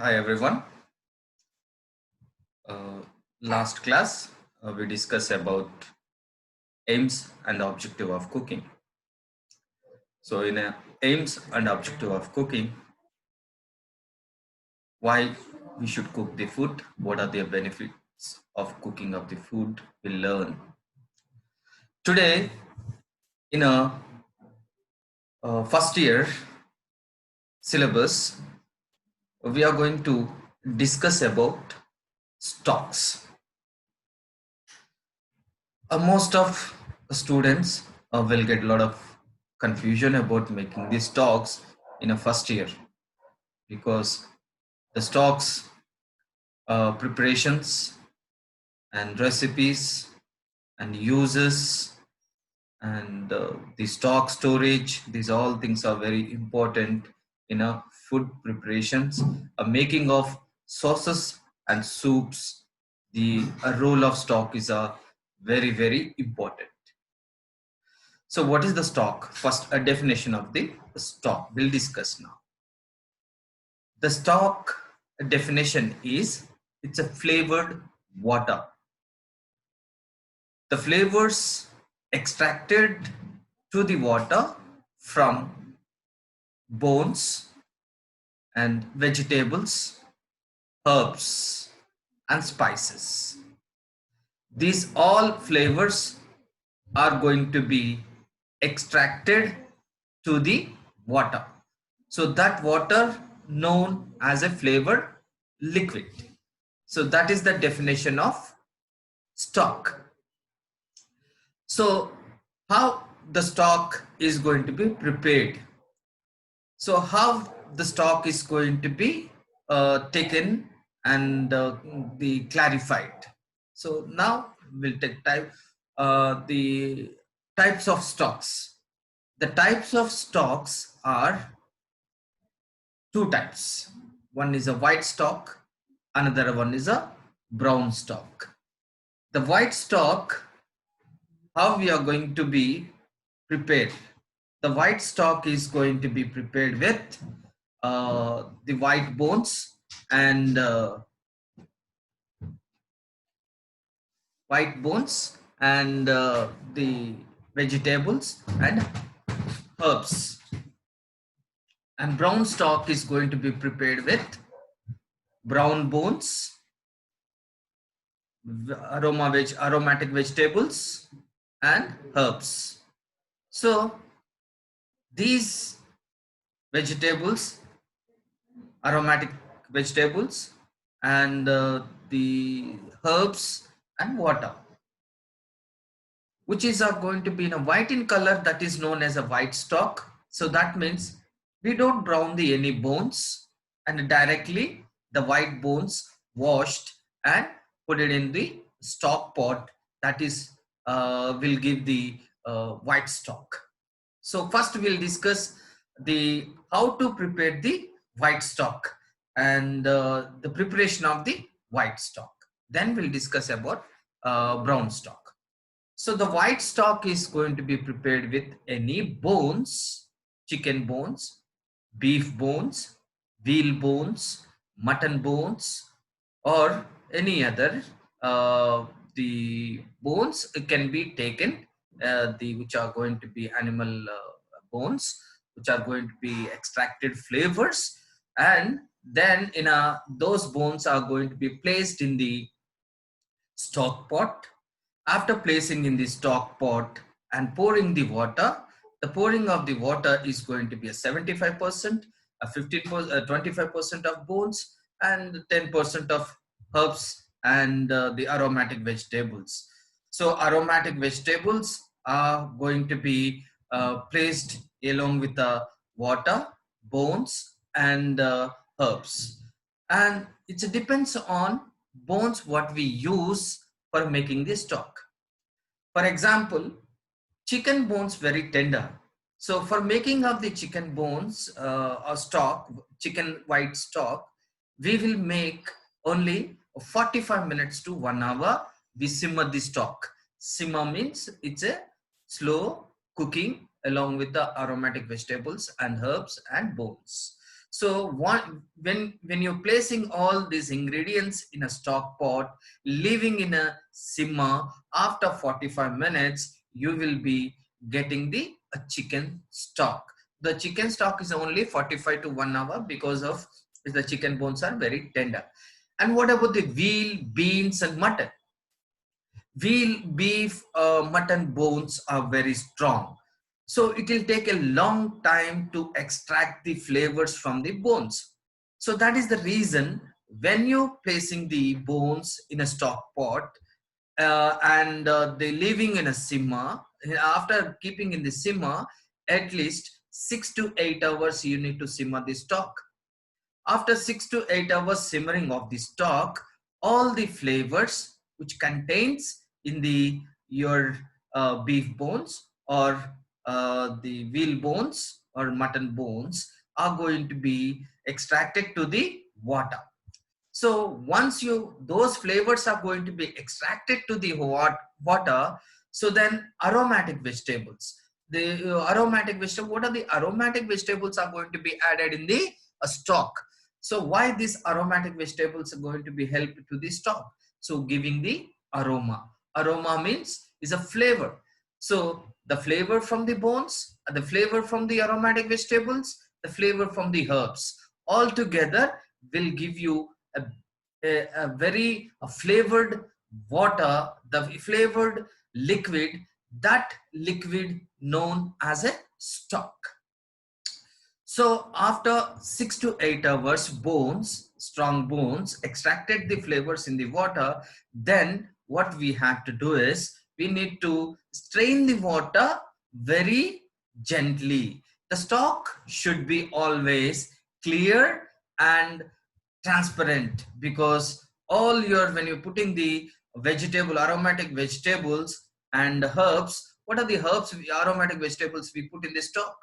Hi everyone. Uh, Last class we discussed about aims and objective of cooking. So in a aims and objective of cooking, why we should cook the food, what are the benefits of cooking of the food, we learn. Today in a first year syllabus, we are going to discuss about stocks. Most of students will get a lot of confusion about making these stocks in a first year because the stocks preparations and recipes and uses and the stock storage, these all things are very important in a food preparations. A making of sauces and soups, the a role of stock is a very important. So what is the stock? First, a definition of the stock we'll discuss now. The stock definition is it's a flavored water. The flavors extracted to the water from bones and vegetables, herbs and spices. These all flavors are going to be extracted to the water. So that water known as a flavored liquid. So that is the definition of stock. So how the stock is going to be prepared. So how the stock is going to be taken and be clarified. So now we'll take the types of stocks. The types of stocks are two types. One is a white stock, another one is a brown stock. The white stock, how we are going to be prepared. The white stock is going to be prepared with the white bones and the vegetables and herbs. And brown stock is going to be prepared with brown bones, aromatic vegetables and herbs. So these vegetables, aromatic vegetables and the herbs and water, which is going to be in a white in color, that is known as a white stock. So that means we don't brown the any bones and directly the white bones washed and put it in the stock pot, that is will give the white stock. So first we'll discuss the how to prepare the white stock and the preparation of the white stock. Then we'll discuss about brown stock. So the white stock is going to be prepared with any bones, chicken bones, beef bones, veal bones, mutton bones, or any other. The bones can be taken, the which are going to be animal bones, which are going to be extracted flavors, and then in a those bones are going to be placed in the stock pot. After placing in the stock pot and pouring the water, the pouring of the water is going to be a 75%, a 15%, 25% of bones, and 10% of herbs and the aromatic vegetables. So aromatic vegetables are going to be placed along with the water, bones, and herbs. And it depends on bones what we use for making the stock. For example, chicken bones very tender. So for making of the chicken bones or stock, chicken white stock, we will make only 45 minutes to 1 hour. We simmer the stock. Simmer means it's a slow cooking along with the aromatic vegetables and herbs and bones. So when you're placing all these ingredients in a stock pot, leaving in a simmer, after 45 minutes, you will be getting the chicken stock. The chicken stock is only 45 to 1 hour because of the chicken bones are very tender. And what about the veal, beans, and mutton? Veal, beef, mutton bones are very strong. So it will take a long time to extract the flavors from the bones. So that is the reason when you're placing the bones in a stock pot and they leaving in a simmer, after keeping in the simmer, at least 6 to 8 hours you need to simmer the stock. After 6 to 8 hours simmering of the stock, all the flavors which contains in the your beef bones or the veal bones or mutton bones are going to be extracted to the water. So once those flavors are going to be extracted to the water, so then aromatic vegetables. The aromatic vegetable, what are the aromatic vegetables are going to be added in the stock? So why these aromatic vegetables are going to be helped to the stock? So giving the aroma. Aroma means is a flavor. So the flavor from the bones, the flavor from the aromatic vegetables, the flavor from the herbs, all together will give you a very flavored water, the flavored liquid, that liquid known as a stock. So after 6 to 8 hours, strong bones, extracted the flavors in the water, then what we have to do is we need to strain the water very gently. The stock should be always clear and transparent, because when you're putting the aromatic vegetables and herbs, what are the herbs, aromatic vegetables we put in the stock?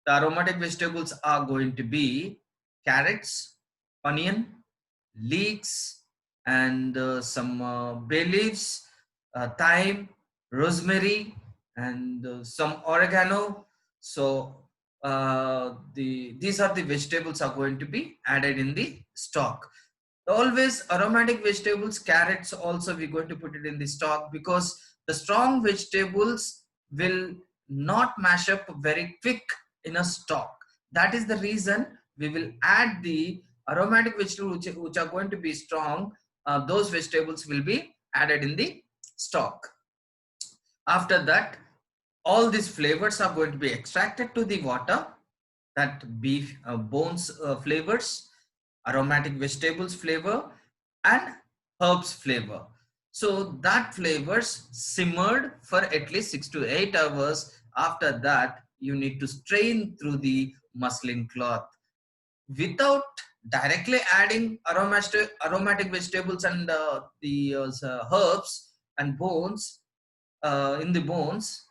The aromatic vegetables are going to be carrots, onion, leeks, and some bay leaves, thyme, rosemary, and some oregano. So these are the vegetables are going to be added in the stock. Always aromatic vegetables, carrots also we're going to put it in the stock, because the strong vegetables will not mash up very quick in a stock. That is the reason we will add the aromatic vegetables which are going to be strong. Those vegetables will be added in the stock. After that, all these flavors are going to be extracted to the water, that beef bones flavors, aromatic vegetables flavor, and herbs flavor. So that flavors simmered for at least 6 to 8 hours. After that, you need to strain through the muslin cloth. Without directly adding aromatic vegetables and the herbs and bones in the bones,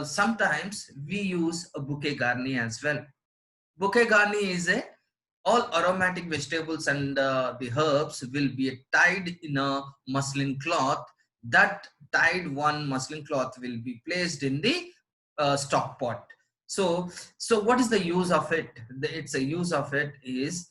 sometimes we use a bouquet garni as well. Bouquet garni is a all aromatic vegetables and the herbs will be tied in a muslin cloth. That tied one muslin cloth will be placed in the stock pot. So what is the use of it? It's a use of it is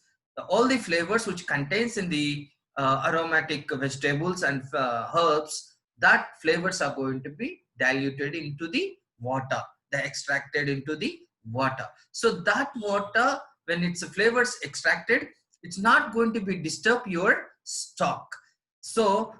all the flavors which contains in the aromatic vegetables and herbs, that flavors are going to be diluted into the water. They extracted into the water. So that water, when its flavors extracted, it's not going to be disturb your stock. So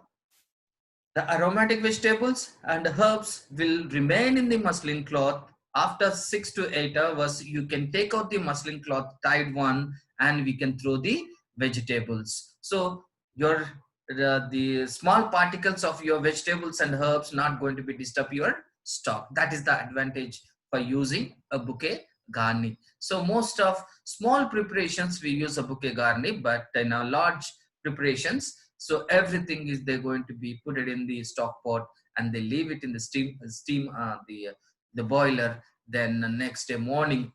the aromatic vegetables and herbs will remain in the muslin cloth. After 6 to 8 hours, you can take out the muslin cloth tied one and we can throw the vegetables. So the small particles of your vegetables and herbs not going to be disturb your stock. That is the advantage for using a bouquet garni. So most of small preparations we use a bouquet garni, but in a large preparations, so everything is they're going to be put it in the stock pot and they leave it in the the boiler. Then the next day morning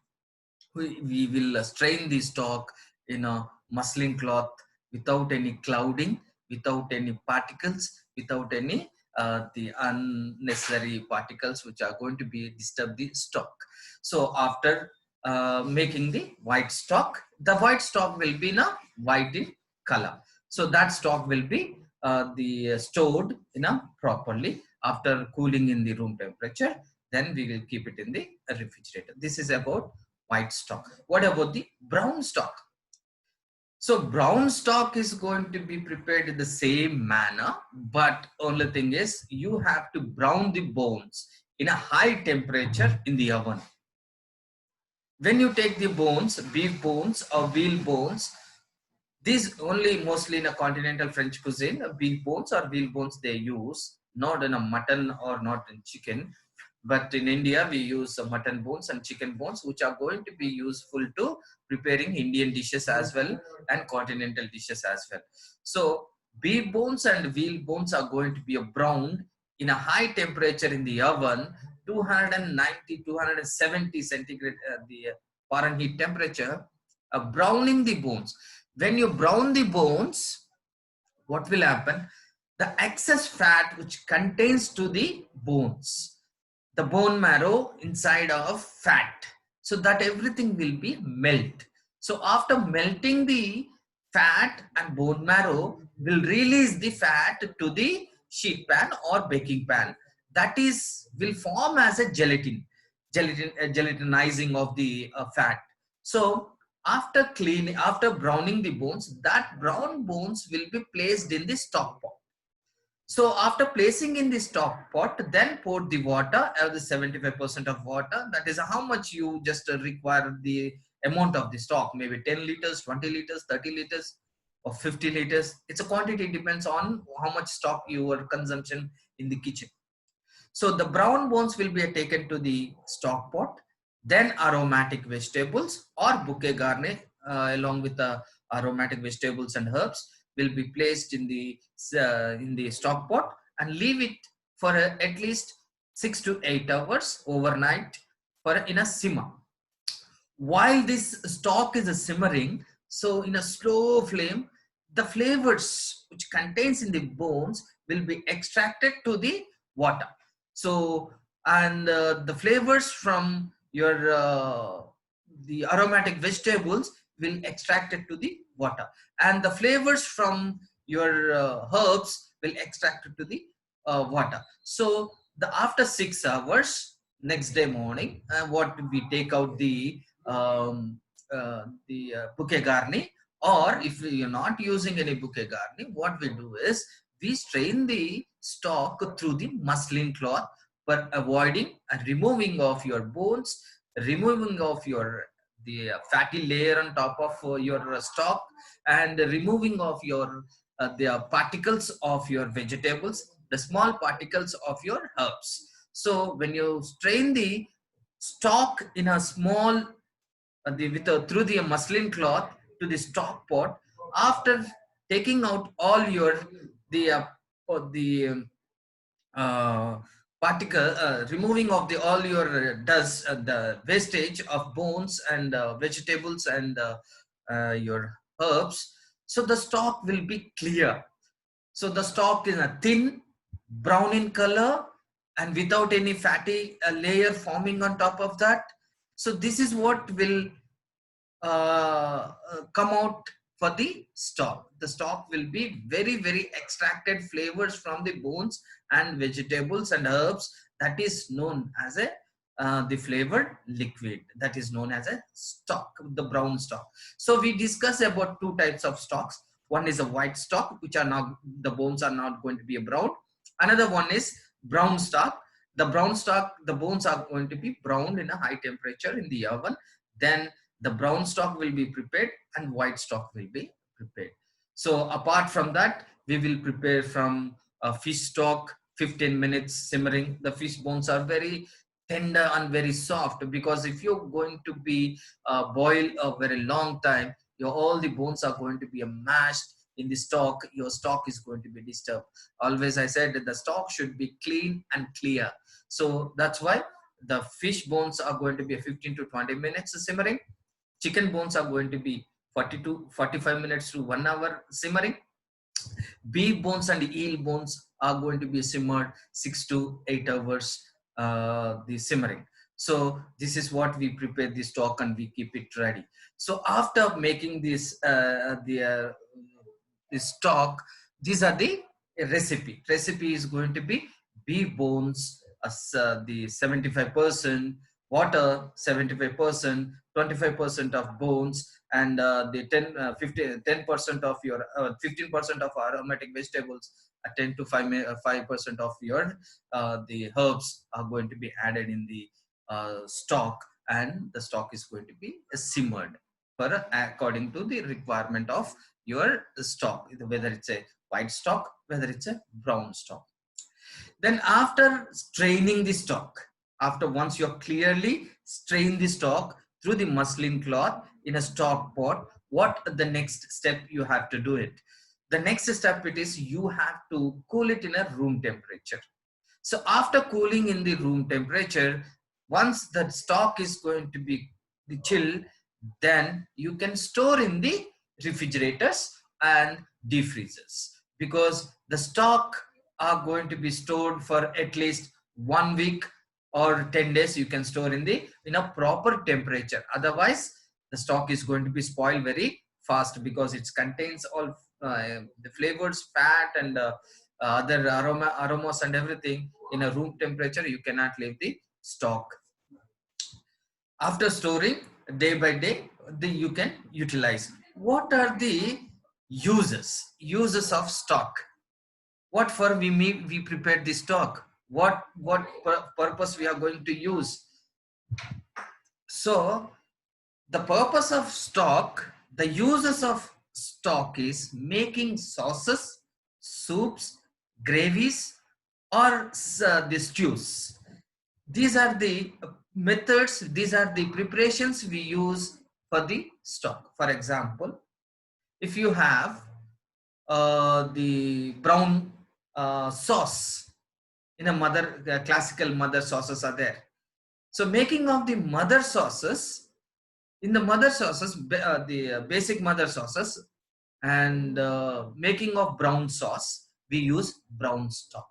we will strain the stock in a muslin cloth without any clouding, without any particles, without any the unnecessary particles which are going to be disturb the stock. So after making the white stock, the white stock will be in a white in color. So that stock will be stored in a properly after cooling in the room temperature. Then we will keep it in the refrigerator. This is about white stock. What about the brown stock? So brown stock is going to be prepared in the same manner, but only thing is you have to brown the bones in a high temperature in the oven. When you take the bones, beef bones or veal bones, these only mostly in a continental French cuisine, beef bones or veal bones they use, not in a mutton or not in chicken. But in India, we use mutton bones and chicken bones, which are going to be useful to preparing Indian dishes as well and continental dishes as well. So beef bones and veal bones are going to be browned in a high temperature in the oven, 290, 270 centigrade, the Fahrenheit temperature, browning the bones. When you brown the bones, what will happen? The excess fat which contains to the bones, the bone marrow inside of fat, so that everything will be melt. So after melting the fat and bone marrow will release the fat to the sheet pan or baking pan. That is will form as a gelatinizing of the fat. So after browning the bones, that brown bones will be placed in the stock pot. So after placing in the stock pot, then pour the water, the 75% of water. That is how much you just require the amount of the stock, maybe 10 liters, 20 liters, 30 liters, or 50 liters. It's a quantity, depends on how much stock your consumption in the kitchen. So the brown bones will be taken to the stock pot. Then aromatic vegetables or bouquet garni along with the aromatic vegetables and herbs will be placed in the stock pot and leave it for at least 6 to 8 hours overnight for in a simmer. While this stock is simmering, so in a slow flame, the flavors which contains in the bones will be extracted to the water. So and the flavors from your the aromatic vegetables will extract it to the water, and the flavors from your herbs will extract it to the water. So the after 6 hours, next day morning, what we take out the bouquet garni, or if you're not using any bouquet garni, what we do is we strain the stock through the muslin cloth, but avoiding and removing of your bones, removing of your the fatty layer on top of your stock, and removing of your the particles of your vegetables, the small particles of your herbs. So when you strain the stock in a small through the muslin cloth to the stock pot, after taking out all your the the uh, particle removing of the all your dust, the wastage of bones and vegetables and your herbs, so the stock will be clear. So the stock is a thin brown in color and without any fatty layer forming on top of that. So this is what will come out for the stock. The stock will be very, very extracted flavors from the bones and vegetables and herbs. That is known as a the flavored liquid. That is known as a stock, the brown stock. So we discuss about two types of stocks. One is a white stock, which are now the bones are not going to be a brown. Another one is brown stock. The brown stock, the bones are going to be browned in a high temperature in the oven. Then the brown stock will be prepared and white stock will be prepared. So apart from that, we will prepare from a fish stock, 15 minutes simmering. The fish bones are very tender and very soft, because if you're going to be boil a very long time, all the bones are going to be mashed in the stock. Your stock is going to be disturbed. Always I said that the stock should be clean and clear. So that's why the fish bones are going to be 15 to 20 minutes simmering. Chicken bones are going to be 40 to 45 minutes to 1 hour simmering. Beef bones and eel bones are going to be simmered 6 to 8 hours the simmering. So this is what we prepare the stock and we keep it ready. So after making this stock, these are the recipe. Recipe is going to be beef bones, the 75%, water 75%, 25% of bones, and the 10% of your 15% of aromatic vegetables, 10 to 5% of your the herbs are going to be added in the stock, and the stock is going to be simmered for according to the requirement of your stock, whether it's a white stock, whether it's a brown stock. Then after straining the stock, after once you have clearly strained the stock through the muslin cloth in a stock pot, what the next step you have to do it? The next step it is you have to cool it in a room temperature. So after cooling in the room temperature, once the stock is going to be the chill, then you can store in the refrigerators and deep freezers, because the stock are going to be stored for at least 1 week or 10 days. You can store in a proper temperature. Otherwise, the stock is going to be spoiled very fast, because it contains all the flavors, fat, and other aromas and everything. In a room temperature, you cannot leave the stock. After storing day by day, you can utilize. What are the uses of stock? What for we prepare the stock? What purpose we are going to use? So the purpose of stock, the uses of stock is making sauces, soups, gravies, or the stews. These are the methods, these are the preparations we use for the stock. For example, if you have the brown sauce in a mother, classical mother sauces are there. So making of the mother sauces, in the mother sauces, the basic mother sauces, and making of brown sauce, we use brown stock,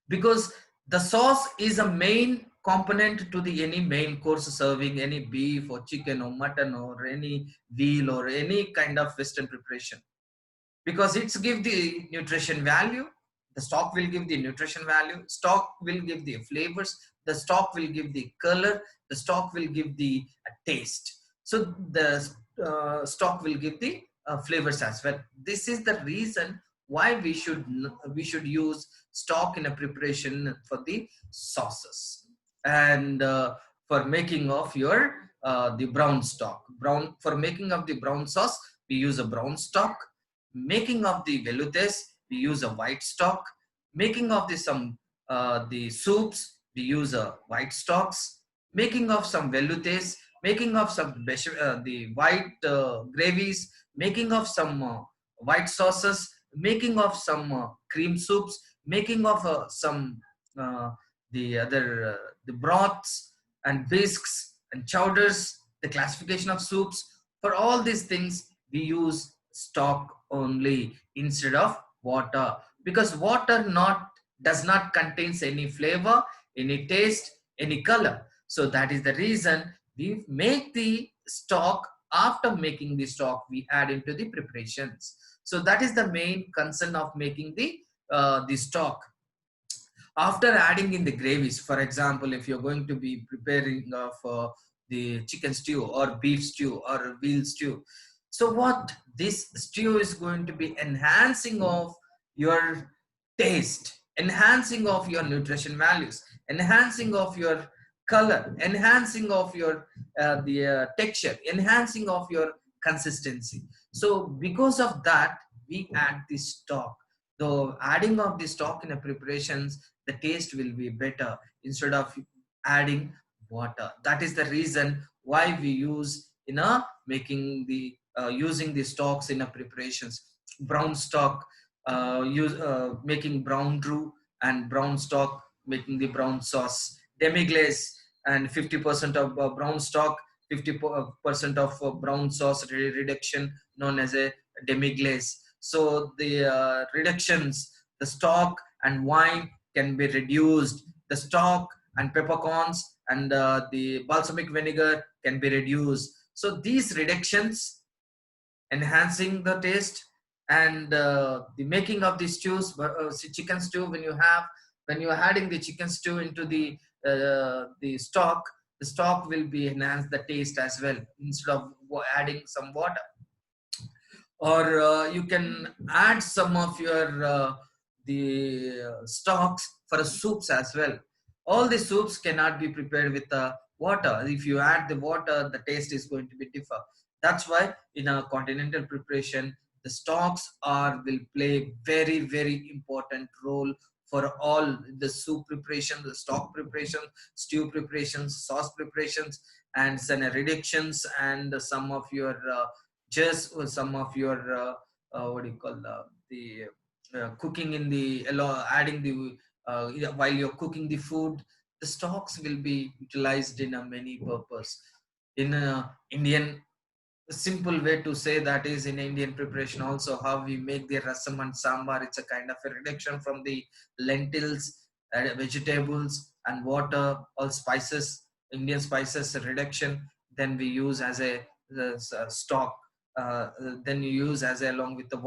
because the sauce is a main component to the any main course serving any beef or chicken or mutton or any veal or any kind of western preparation, because it's give the nutrition value. The stock will give the nutrition value, stock will give the flavors, the stock will give the color, the stock will give the taste. So the stock will give the flavors as well. This is the reason why we should use stock in a preparation for the sauces. And for making of your the brown stock, for making of the brown sauce, we use a brown stock. Making of the veloutés, we use a white stock. Making of the soups, we use a white stocks. Making of some veloutés, making of some the white gravies, making of some white sauces, making of some cream soups, making of some uh, the other the broths and bisques and chowders, the classification of soups. For all these things, we use stock only instead of water, because water not does not contains any flavor, any taste, any color. So that is the reason we make the stock. After making the stock, we add into the preparations. So that is the main concern of making the stock. After adding in the gravies, for example, if you're going to be preparing for the chicken stew or beef stew or veal stew, so what this stew is going to be enhancing of your taste, enhancing of your nutrition values, enhancing of your color, enhancing of your the texture, enhancing of your consistency. So because of that, we add this stock. The adding of the stock in a preparations, the taste will be better instead of adding water. That is the reason why we use in a making the using the stocks in a preparations. Brown stock, making brown roux, and brown stock making the brown sauce. Demi glaze and 50% of brown stock, 50% of brown sauce reduction, known as a demi glaze. So the reductions, the stock and wine can be reduced. The stock and peppercorns and the balsamic vinegar can be reduced. So these reductions enhancing the taste, and the making of the stews, chicken stew, when you are adding the chicken stew into the stock, the stock will be enhance the taste as well, instead of adding some water. Or you can add some of your the stocks for soups as well. All the soups cannot be prepared with water. If you add the water, the taste is going to be differ. That's why in a continental preparation, the stocks are will play very important role for all the soup preparation, the stock preparation, stew preparations, sauce preparations, and some reductions, and some of your just some of your what do you call the cooking in the adding the while you're cooking the food, the stocks will be utilized in a many purpose. In Indian, a simple way to say that is in Indian preparation also, how we make the rasam and sambar. It's a kind of a reduction from the lentils, vegetables and water, all spices, Indian spices reduction. Then we use as a stock. Then you use as a, along with the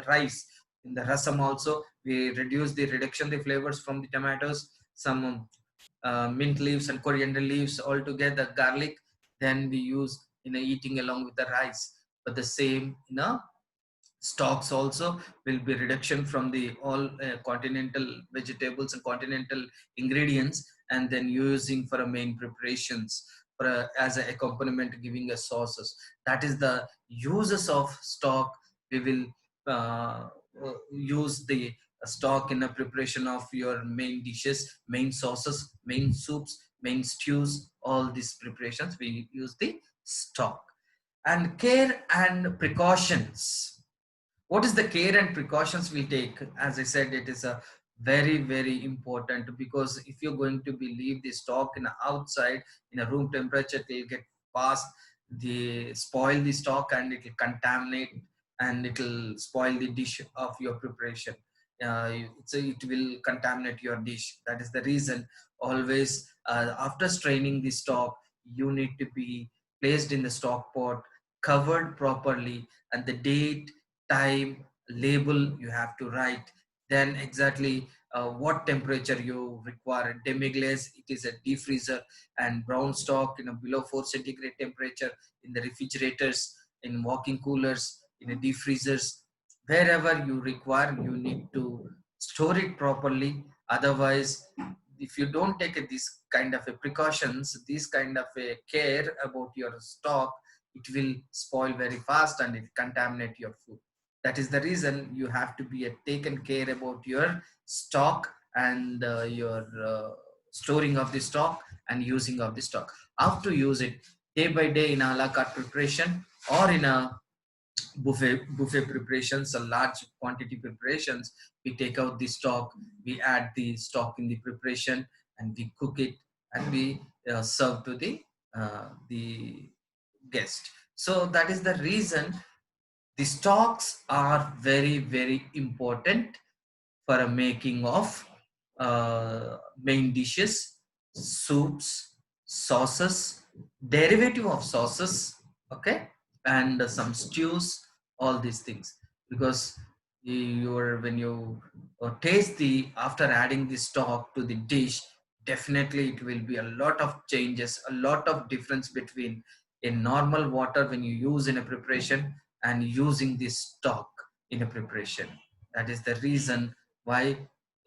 rice. In the rasam also, we reduce the reduction the flavors from the tomatoes, some mint leaves and coriander leaves all together, garlic. Then we use in a eating along with the rice. But the same in a stocks also will be reduction from the all continental vegetables and continental ingredients, and then using for a main preparations for as an accompaniment, giving a sauces. That is the uses of stock. We will use the stock in a preparation of your main dishes, main sauces, main soups, main stews. All these preparations we use the stock. And care and precautions, what is the care and precautions we take? As I said, it is a very important, because if you're going to be leave the stock in a outside in a room temperature, it will get past the spoil the stock, and it will contaminate, and it will spoil the dish of your preparation. So it will contaminate your dish. That is the reason always after straining the stock, you need to be placed in the stock pot, covered properly, and the date, time, label you have to write. Then exactly what temperature you require. Demi-glace, it is a deep freezer, and brown stock in a below 4 centigrade temperature in the refrigerators, in walking coolers, in a deep freezers. Wherever you require, you need to store it properly. Otherwise, if you don't take this kind of a precautions, this kind of a care about your stock, it will spoil very fast and it contaminate your food. That is the reason you have to be taken care about your stock, and your storing of the stock and using of the stock. How to use it day by day in a la carte preparation, or in a buffet preparations, a large quantity preparations. We take out the stock, we add the stock in the preparation, and we cook it, and we serve to the guest. So that is the reason the stocks are very important for a making of main dishes, soups, sauces, derivative of sauces, okay, and some stews, all these things. Because when you taste the after adding the stock to the dish, definitely it will be a lot of changes, a lot of difference between a normal water when you use in a preparation and using this stock in a preparation. That is the reason why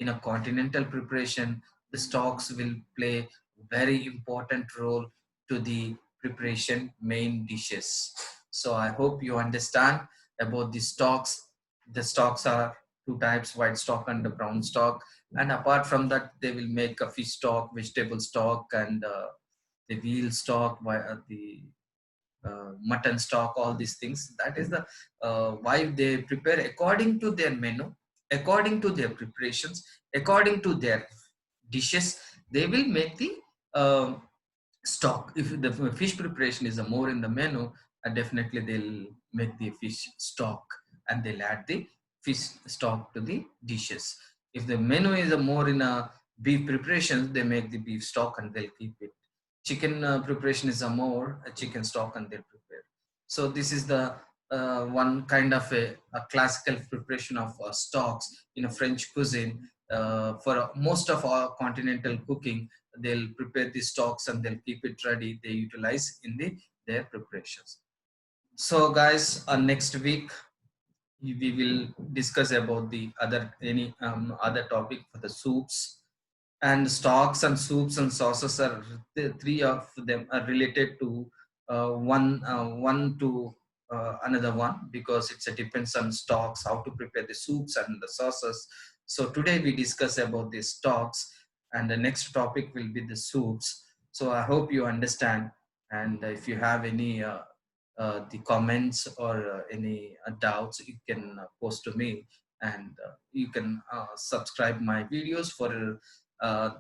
in a continental preparation, the stocks will play very important role to the preparation main dishes. So I hope you understand about the stocks. The stocks are two types, white stock and the brown stock. And apart from that, they will make a fish stock, vegetable stock, and the veal stock, the mutton stock, all these things. That is the why they prepare according to their menu, according to their preparations, according to their dishes. They will make the stock. If the fish preparation is more in the menu, definitely they'll make the fish stock, and they'll add the fish stock to the dishes. If the menu is more in a beef preparations, they make the beef stock and they'll keep it. Chicken preparation is a chicken stock and they'll prepare. So this is the one kind of a classical preparation of stocks in a French cuisine. For most of our continental cooking, they'll prepare the stocks and they'll keep it ready. They utilize in their preparations. So guys, next week we will discuss about the other topic for the soups. And stocks and soups and sauces are the three of them are related to one to another one, because it's a depends on stocks how to prepare the soups and the sauces. So today we discuss about the stocks, and the next topic will be the soups. So I hope you understand, and if you have any the comments or any doubts, you can post to me, and you can subscribe my videos for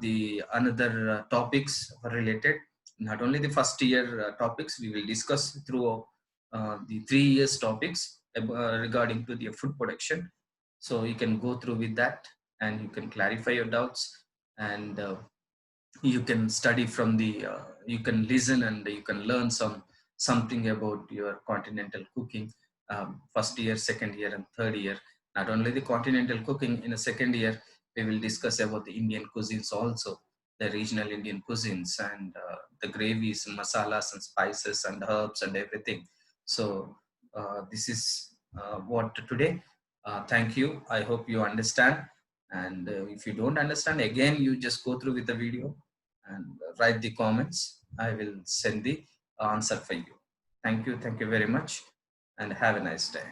the another topics related. Not only the first year topics, we will discuss through the 3 years topics regarding to the food production. So you can go through with that, and you can clarify your doubts, and you can study from the you can listen and you can learn something about your continental cooking, first year, second year, and third year. Not only the continental cooking, in a second year we will discuss about the Indian cuisines also, the regional Indian cuisines, and the gravies, masalas and spices and herbs and everything. So this is what today. Thank you, I hope you understand. And if you don't understand, again you just go through with the video and write the comments. I will send the answer for you. Thank you very much, and have a nice day.